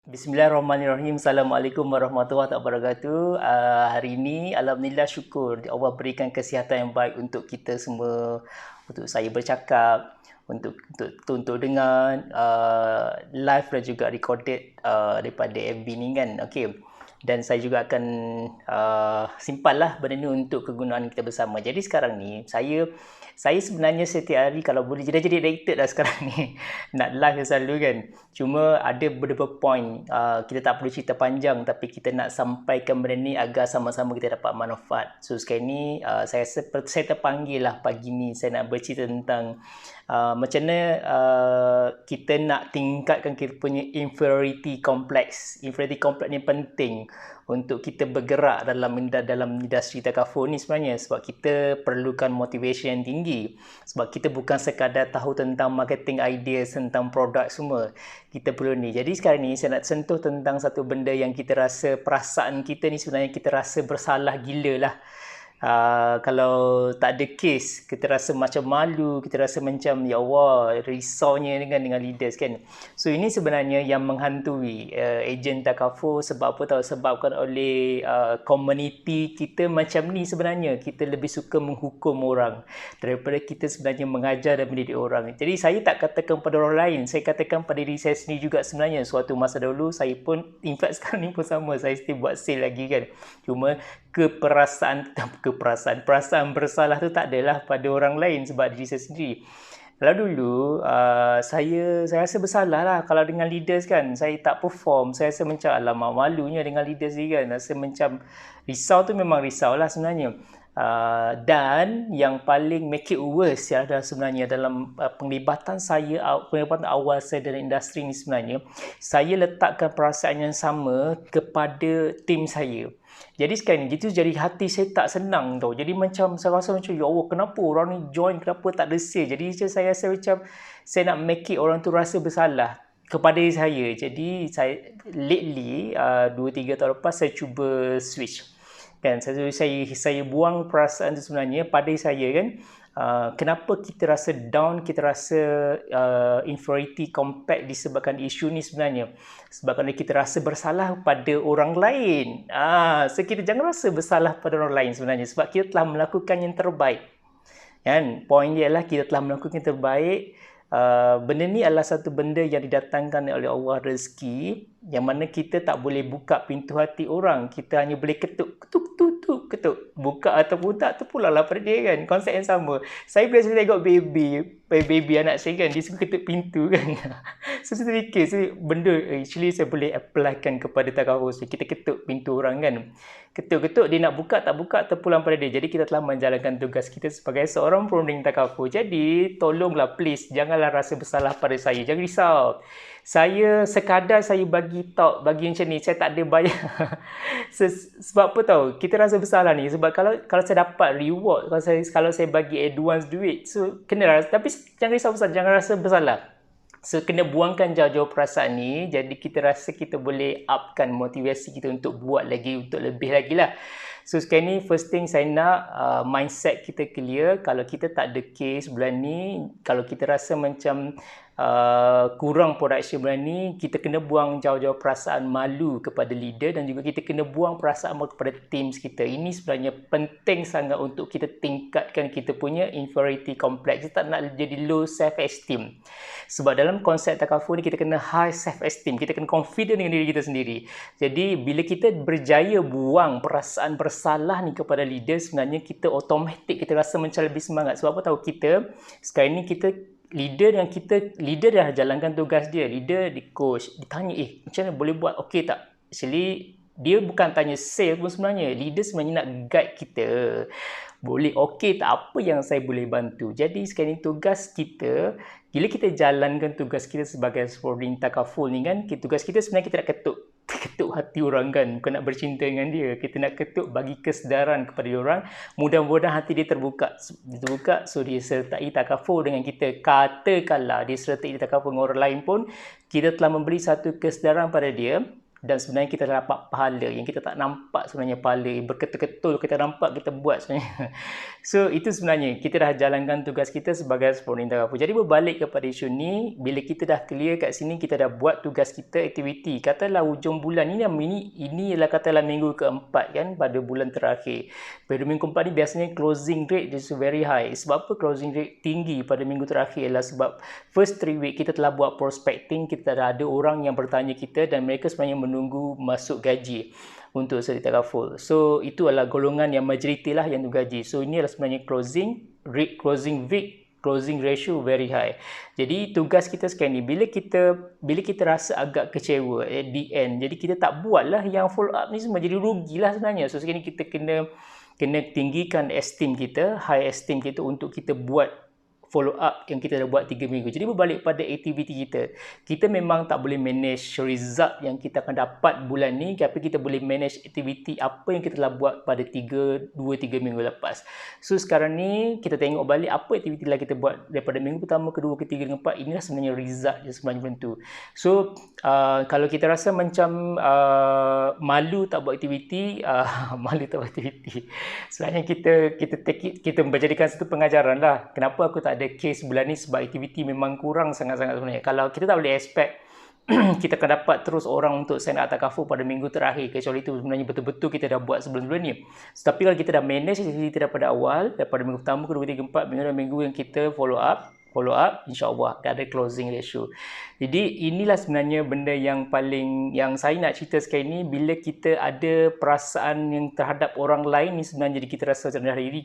Bismillahirrahmanirrahim. Assalamualaikum warahmatullahi wabarakatuh. Hari ini Alhamdulillah syukur Allah berikan kesihatan yang baik untuk kita semua, untuk saya bercakap, untuk dengar live dan juga recorded daripada FB ni kan. Okey. Dan saya juga akan simpanlah benda ni untuk kegunaan kita bersama. Jadi sekarang ni saya sebenarnya setiap hari kalau boleh jadi director dah sekarang ni. Nak live selalu kan. Cuma ada beberapa point kita tak perlu cerita panjang tapi kita nak sampaikan benda ni agar sama-sama kita dapat manfaat. So sekarang ni saya terpanggil lah pagi ni saya nak bercerita tentang macam mana kita nak tingkatkan kita punya inferiority complex. Inferiority complex ni penting untuk kita bergerak dalam industri takaful ni sebenarnya, sebab kita perlukan motivation yang tinggi, sebab kita bukan sekadar tahu tentang marketing ideas, tentang produk semua, kita perlu ni. Jadi sekarang ni saya nak sentuh tentang satu benda yang kita rasa, perasaan kita ni sebenarnya kita rasa bersalah gila lah. Kalau tak ada kes, kita rasa macam malu, kita rasa macam ya Allah, risaunya dengan leaders kan. So ini sebenarnya yang menghantui ejen takaful. Sebab apa tahu? Sebabkan oleh komuniti kita macam ni sebenarnya. Kita lebih suka menghukum orang daripada kita sebenarnya mengajar dan mendidik orang. Jadi saya tak katakan pada orang lain, saya katakan pada diri saya sendiri juga sebenarnya. Suatu masa dahulu saya pun, in fact sekarang ni pun sama, saya still buat sale lagi kan. Cuma perasaan bersalah tu tak adalah pada orang lain sebab diri saya sendiri. Kalau dulu saya rasa bersalah lah kalau dengan leaders kan, saya tak perform, saya rasa macam alamak malunya dengan leaders ni kan, rasa macam risau tu memang risau lah sebenarnya. Dan yang paling make it worse adalah sebenarnya dalam penglibatan awal saya dalam industri ni sebenarnya, saya letakkan perasaan yang sama kepada tim saya. Jadi sekarang ni, itu jadi hati saya tak senang tau. Jadi macam saya rasa macam, ya Allah, kenapa orang ni join, kenapa tak ada sale. Jadi saya rasa macam saya nak make it orang tu rasa bersalah kepada saya. Jadi saya lately 2-3 tahun lepas saya cuba switch. Kan, saya buang perasaan tu sebenarnya pada saya kan. Kenapa kita rasa down, kita rasa inferiority complex disebabkan isu ni sebenarnya. Sebab kerana kita rasa bersalah pada orang lain. So kita jangan rasa bersalah pada orang lain sebenarnya, sebab kita telah melakukan yang terbaik. Kan? Poin dia adalah kita telah melakukan yang terbaik. Benda ni adalah satu benda yang didatangkan oleh Allah, rezeki, yang mana kita tak boleh buka pintu hati orang. Kita hanya boleh ketuk. Ketuk. Buka ataupun tak, tu pula lah pada dia kan. Konsep yang sama. Saya biasa tengok baby anak saya kan, dia suka ketuk pintu kan. So saya fikir, benda actually saya boleh applykan kepada takaful. Kita ketuk pintu orang kan. Ketuk-ketuk, dia nak buka tak buka, terpulang pada dia. Jadi kita telah menjalankan tugas kita sebagai seorang perunding takaful. Jadi tolonglah please, janganlah rasa bersalah pada saya. Jangan risau. Saya sekadar saya bagi macam ni, saya tak ada bayar. Sebab apa tahu? Kita rasa bersalah ni sebab kalau saya dapat reward, kalau saya bagi advance duit, so kena, tapi jangan risau besar, jangan rasa bersalah. So kena buangkan jauh-jauh perasaan ni. Jadi kita rasa kita boleh upkan motivasi kita untuk buat lagi, untuk lebih lagi lah. So sekarang ni first thing saya nak mindset kita clear. Kalau kita tak ada case bulan ni, kalau kita rasa macam kurang production bulan ni, kita kena buang jauh-jauh perasaan malu kepada leader, dan juga kita kena buang perasaan malu kepada teams kita. Ini sebenarnya penting sangat untuk kita tingkatkan kita punya inferiority complex. Kita tak nak jadi low self esteem. Sebab dalam konsep takaful ni kita kena high self esteem, kita kena confident dengan diri kita sendiri. Jadi bila kita berjaya buang perasaan bersalah ni kepada leader, sebenarnya kita automatik kita rasa macam lebih semangat. Sebab apa tahu? Kita sekarang ni leader dah jalankan tugas dia, leader di coach, ditanya macam mana boleh buat, okey tak? Actually dia bukan tanya sale pun sebenarnya, leader sebenarnya nak guide kita, boleh okey tak, apa yang saya boleh bantu. Jadi sekarang ni tugas kita, bila kita jalankan tugas kita sebagai perunding takaful ni kan, tugas kita sebenarnya kita nak ketuk hati orang kan, bukan nak bercinta dengan dia. Kita nak ketuk, bagi kesedaran kepada orang. Mudah-mudahan hati dia terbuka. So dia sertai takaful dengan kita. Katakanlah dia sertai takaful dengan orang lain pun, kita telah memberi satu kesedaran pada dia. dan sebenarnya kita dah dapat pahala yang kita tak nampak sebenarnya pahala berketul-ketul kita nampak kita buat sebenarnya. So itu sebenarnya kita dah jalankan tugas kita sebagai pemerintah kampung. Jadi berbalik kepada isu ni, bila kita dah clear kat sini, kita dah buat tugas kita, aktiviti. Katalah hujung bulan ini ialah katalah minggu keempat kan pada bulan terakhir. Pada minggu keempat ni biasanya closing rate is very high. Sebab apa closing rate tinggi pada minggu terakhir ialah sebab first 3 week kita telah buat prospecting, kita dah ada orang yang bertanya kita dan mereka sebenarnya menunggu masuk gaji untuk sertifikat kaful. So itu adalah golongan yang majoriti lah yang gaji. So ini adalah sebenarnya closing rate, closing week, closing ratio very high. Jadi tugas kita sekarang ni bila kita rasa agak kecewa at the end, jadi kita tak buatlah yang follow up ni semua, jadi rugilah sebenarnya. So sekarang ni kita kena tinggikan esteem kita, high esteem kita untuk kita buat follow up yang kita dah buat 3 minggu. Jadi berbalik pada aktiviti kita. Kita memang tak boleh manage result yang kita akan dapat bulan ni, tapi kita boleh manage aktiviti apa yang kita telah buat pada 2-3 minggu lepas. So sekarang ni kita tengok balik apa aktiviti lah kita buat daripada minggu pertama, kedua, ketiga, keempat. Inilah sebenarnya result je sebenarnya tentu. So kalau kita rasa macam malu tak buat aktiviti, sebenarnya kita menjadikan satu pengajaran lah. Kenapa aku tak ada case bulan ni, sebab aktiviti memang kurang sangat-sangat sebenarnya. Kalau kita tak boleh expect kita akan dapat terus orang untuk sign up takaful pada minggu terakhir, kecuali itu sebenarnya betul-betul kita dah buat sebelum-sebelum ni. Tapi kalau kita dah manage aktiviti daripada awal, daripada minggu pertama, kedua, ketiga, empat, minggu yang kita follow up, insyaAllah ada closing ratio. Jadi inilah sebenarnya benda yang saya nak cerita sekarang ni. Bila kita ada perasaan yang terhadap orang lain ni, sebenarnya jadi kita rasa rendah diri,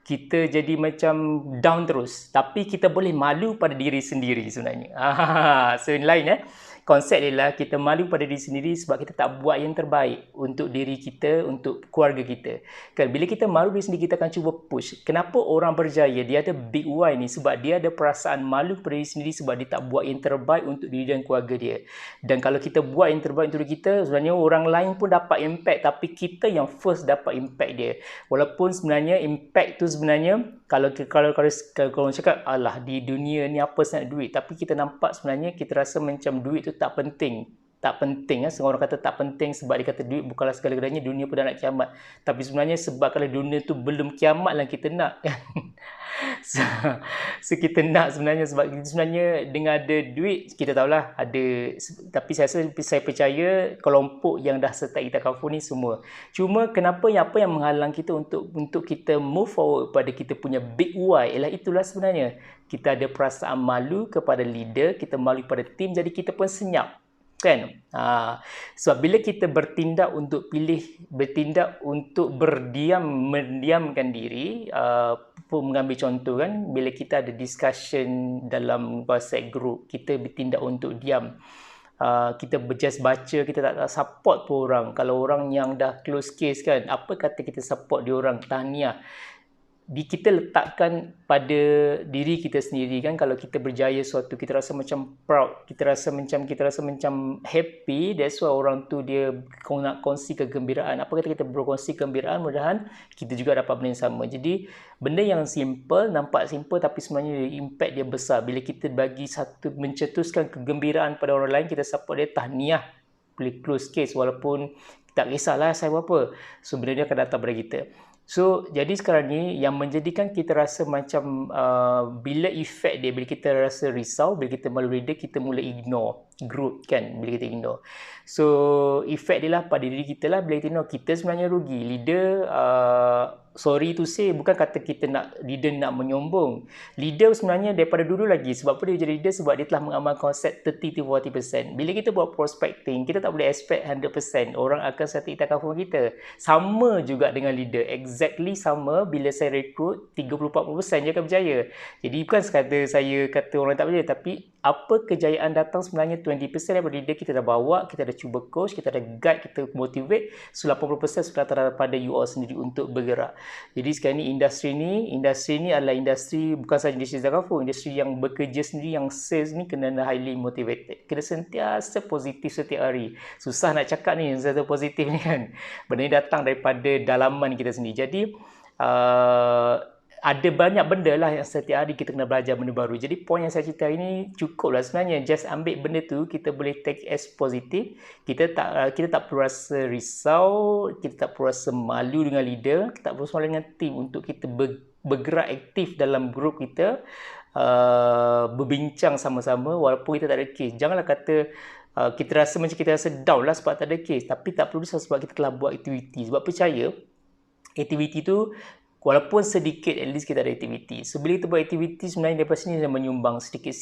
kita jadi macam down terus. Tapi kita boleh malu pada diri sendiri sebenarnya. So lain konsep ialah kita malu pada diri sendiri sebab kita tak buat yang terbaik untuk diri kita, untuk keluarga kita. Kan bila kita malu diri sendiri, kita akan cuba push. Kenapa orang berjaya? Dia ada big why ni sebab dia ada perasaan malu pada diri sendiri sebab dia tak buat yang terbaik untuk diri dan keluarga dia. Dan kalau kita buat yang terbaik untuk diri kita, sebenarnya orang lain pun dapat impact, tapi kita yang first dapat impact dia. Walaupun sebenarnya impact tu sebenarnya kalau orang cakap alah di dunia ni apa sangat duit, tapi kita nampak sebenarnya kita rasa macam duit tu tak penting. Semua orang kata tak penting sebab dia kata duit bukanlah segala-galanya, dunia pun dah nak kiamat. Tapi sebenarnya sebab kalau dunia tu belum kiamat lah kita nak. So kita nak sebenarnya sebab sebenarnya dengan ada duit kita tahulah ada, tapi saya percaya kelompok yang dah sertai takaful ni semua. Cuma apa yang menghalang kita untuk kita move forward pada kita punya big why ialah itulah sebenarnya. Kita ada perasaan malu kepada leader, kita malu pada tim, jadi kita pun senyap. Kan? Sebab bila kita bertindak untuk mendiamkan diri, mengambil contoh kan, bila kita ada discussion dalam WhatsApp group, kita bertindak untuk diam. Kita just baca, kita tak support pun orang. Kalau orang yang dah close case kan, apa kata kita support dia orang, tahniah. Kita letakkan pada diri kita sendiri kan, kalau kita berjaya suatu kita rasa macam proud, kita rasa macam happy. That's why orang tu dia nak kongsi kegembiraan. Apa kata kita berkongsi kegembiraan, mudah-mudahan kita juga dapat benda yang sama. Jadi benda yang nampak simple tapi sebenarnya impact dia besar. Bila kita bagi mencetuskan kegembiraan pada orang lain, kita support dia, tahniah, boleh close case walaupun tak kisahlah saya buat apa. So benda dia akan datang pada kita. So, jadi sekarang ni yang menjadikan kita rasa macam bila efek dia, bila kita rasa risau, bila kita malu reader, kita mula ignore group kan, bila kita ignore. So, efek dia lah pada diri kita lah, bila kita ignore, kita sebenarnya rugi. Leader, sorry to say, bukan kata leader nak menyombong. Leader sebenarnya daripada dulu lagi, sebab apa dia jadi leader? Sebab dia telah mengamalkan konsep 30-40%. Bila kita buat prospecting, kita tak boleh expect 100% orang akan serti takaful kita. Sama juga dengan leader, exactly sama. Bila saya rekrut, 30-40% je akan berjaya. Jadi bukan sekadar saya kata orang tak berjaya, tapi apa kejayaan datang sebenarnya 20% daripada leader. Kita dah bawa, kita dah cuba coach, kita dah guide, kita motivate. So 80% sudah daripada you all sendiri untuk bergerak. Jadi sekarang ni industri ni adalah industri, bukan sahaja industri takaful, industri yang bekerja sendiri, yang sales ni kena highly motivated. Kena sentiasa positif setiap hari. Susah nak cakap ni, sentiasa positif ni kan. Benda ni datang daripada dalaman kita sendiri. Jadi ada banyak benda lah yang setiap hari kita kena belajar benda baru. Jadi poin yang saya cerita ini cukup lah sebenarnya. Just ambil benda tu, kita boleh take as positif. Kita tak perlu rasa risau, kita tak perlu rasa malu dengan leader, kita tak perlu malu dengan team untuk kita bergerak aktif dalam grup kita, berbincang sama-sama walaupun kita tak ada case. Janganlah kata kita rasa macam kita rasa down lah sebab tak ada case. Tapi tak perlu sebab kita telah buat aktiviti. Sebab percaya, aktiviti tu walaupun sedikit, at least kita ada aktiviti. So, bila kita buat aktiviti, sebenarnya daripada sini dia menyumbang sedikit.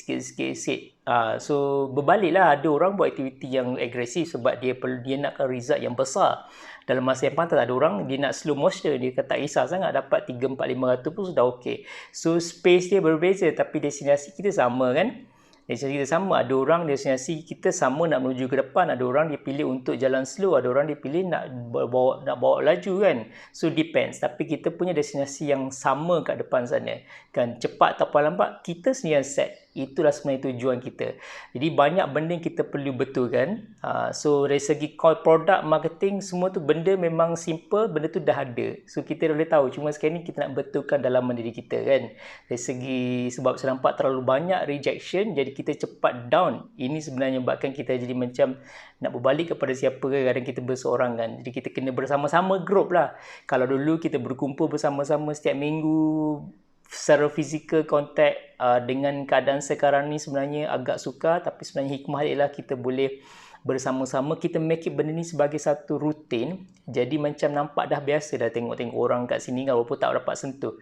So, berbaliklah ada orang buat aktiviti yang agresif sebab dia nakkan result yang besar. Dalam masa yang pantas, ada orang dia nak slow motion, dia kata tak kisah sangat, dapat 3, 4, 500 pun sudah okey. So, space dia berbeza tapi destinasi kita sama kan? Destinasi kita sama. Ada orang destinasi kita sama nak menuju ke depan, ada orang dia pilih untuk jalan slow, ada orang dia pilih nak bawa laju kan. So depends, tapi kita punya destinasi yang sama kat depan sana kan. Cepat atau lambat kita sendiri yang set. Itulah sebenarnya tujuan kita. Jadi banyak benda yang kita perlu betulkan. So dari segi produk marketing, semua tu benda memang simple, benda tu dah ada. So kita boleh tahu, cuma sekarang ni kita nak betulkan dalam diri kita kan. Dari segi, sebab saya nampak terlalu banyak rejection, jadi kita cepat down. Ini sebenarnya bahkan kita jadi macam nak berbalik kepada siapa ke, kadang kita berseorang kan. Jadi kita kena bersama-sama group lah. Kalau dulu kita berkumpul bersama-sama setiap minggu, secara fizikal kontak, dengan keadaan sekarang ni sebenarnya agak sukar, tapi sebenarnya hikmah ialah kita boleh bersama-sama, kita make it benda ni sebagai satu rutin. Jadi macam nampak dah biasa dah tengok-tengok orang kat sini kan, walaupun tak dapat sentuh.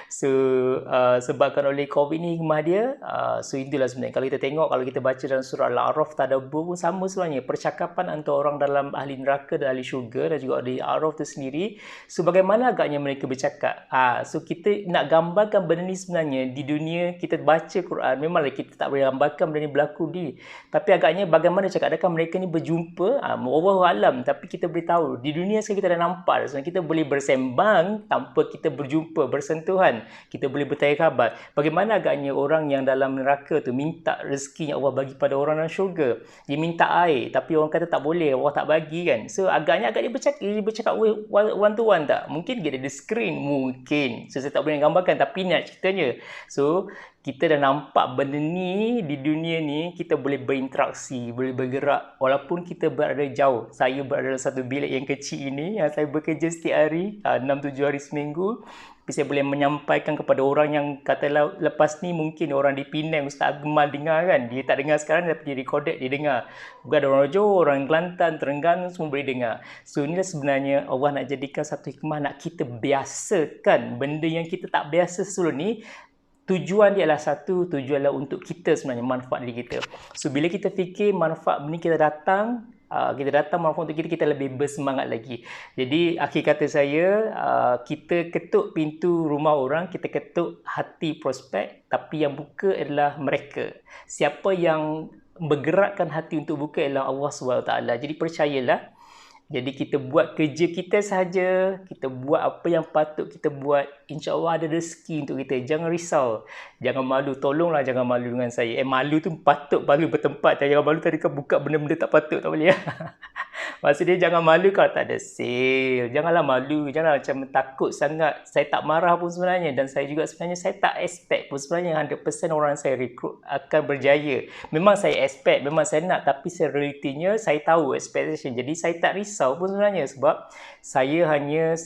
So sebabkan oleh COVID ni hikmah dia, so itulah sebenarnya. Kalau kita tengok, kalau kita baca dalam surah Al-A'raf Tadabbur pun sama sebenarnya. Percakapan antara orang dalam ahli neraka dan ahli syurga, dan juga di Al-A'raf tu sendiri. So bagaimana agaknya mereka bercakap. So kita nak gambarkan benda ni sebenarnya di dunia kita baca Quran, memanglah kita tak boleh gambarkan benda ni berlaku tapi agaknya bagaimana cakap, adakah mereka ni berjumpa? Wallahu alam, tapi kita boleh tahu di dunia sekarang kita dah nampak sebenarnya kita boleh bersembang tanpa kita berjumpa, bersentuhan, kita boleh bertanya khabar. Bagaimana agaknya orang yang dalam neraka tu minta rezeki yang Allah bagi pada orang dalam syurga, dia minta air tapi orang kata tak boleh, Allah tak bagi kan. So agaknya dia bercakap one to one tak? Mungkin dia ada screen, mungkin. So saya tak boleh gambarkan, tapi nak ceritanya. So kita dah nampak benda ni di dunia ni, kita boleh berinteraksi, boleh bergerak walaupun kita berada jauh. Saya berada dalam satu bilik yang kecil ini, yang saya bekerja setiap hari, 6-7 hari seminggu. Tapi saya boleh menyampaikan kepada orang yang katalah lepas ni mungkin orang di Penang, Ustaz Agmal dengar kan. Dia tak dengar sekarang tapi dia recorded, dia dengar. Bukan ada orang Johor, orang Kelantan, Terengganu semua boleh dengar. So inilah sebenarnya Allah nak jadikan satu hikmah, nak kita biasakan benda yang kita tak biasa sebelum ni. Tujuan dia adalah satu, tujuan adalah untuk kita sebenarnya, manfaat diri kita. So bila kita fikir manfaat ni kita datang manfaat untuk kita lebih bersemangat lagi. Jadi akhir kata saya, kita ketuk pintu rumah orang, kita ketuk hati prospek, tapi yang buka adalah mereka. Siapa yang bergerakkan hati untuk buka adalah Allah SWT. Jadi percayalah. Jadi kita buat kerja kita sahaja, kita buat apa yang patut kita buat, insya-Allah ada rezeki untuk kita. Jangan risau, jangan malu, tolonglah jangan malu dengan saya. Malu tu patut malu bertempat, jangan malu tadi kau buka benda-benda tak patut, tak boleh. Maksud dia jangan malu kalau tak ada sale. Janganlah malu, janganlah macam takut sangat. Saya tak marah pun sebenarnya, dan saya juga sebenarnya saya tak expect pun sebenarnya 100% orang saya rekrut akan berjaya. Memang saya expect, memang saya nak, tapi realitinya saya tahu expectation. Jadi saya tak risau pun sebenarnya, sebab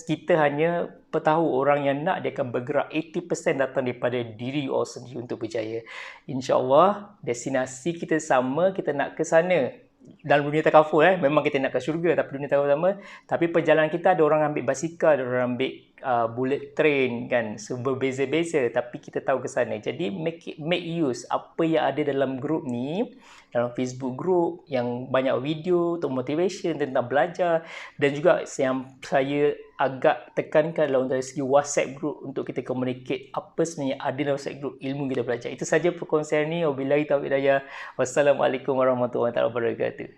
kita hanya tahu orang yang nak, dia akan bergerak. 80% datang daripada diri orang sendiri untuk berjaya. InsyaAllah destinasi kita sama, kita nak ke sana. Dalam dunia takaful memang kita nak ke syurga, tapi dunia takaful sama. Tapi perjalanan kita, ada orang ambil basikal, ada orang ambil bullet train kan, so berbeza-beza, tapi kita tahu ke sana. Jadi make use apa yang ada dalam grup ni, dalam Facebook group yang banyak video untuk motivation tentang belajar, dan juga yang saya agak tekankan dalam dari segi WhatsApp group untuk kita communicate apa sebenarnya ada dalam WhatsApp group, ilmu kita belajar. Itu saja perkongsian ni. Wabillahi taufiq hidayah. Wassalamualaikum warahmatullahi wabarakatuh.